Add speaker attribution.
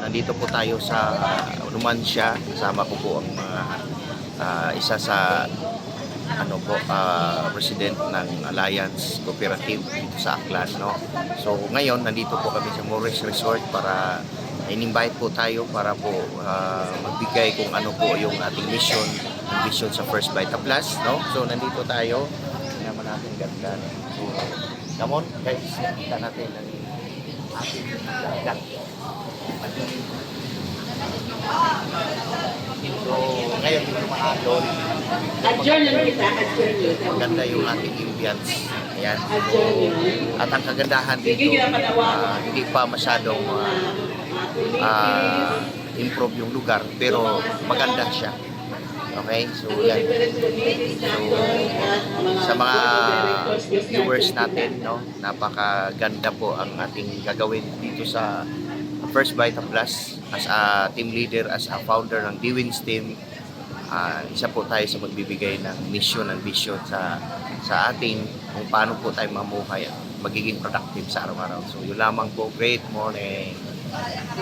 Speaker 1: Nandito po tayo sa Numancia. Kasama ko po ang mga isa sa president ng Alliance Cooperative dito sa Aklan, no? So ngayon nandito po kami sa Morris Resort para in-invite po tayo para po magbigay kung ano po yung ating mission, ang vision sa First Vita Plus, no? So nandito tayo, naman natin ganda. So come on guys, kita natin ang ating ganda. So ngayon yung maadol, maganda yung ating ambience. Ayan. So, at ang kagandahan dito, hindi pa masyadong improve yung lugar, pero maganda siya. Okay, so yan. So, sa mga viewers natin, no, napakaganda po ang ating gagawin dito sa First Vita Plus as a team leader, as a founder ng D-Wins team. Isa po tayo sa magbibigay ng mission and vision sa ating kung paano po tayo mamuhay at magiging productive sa araw-araw. So yun lamang po. Great morning.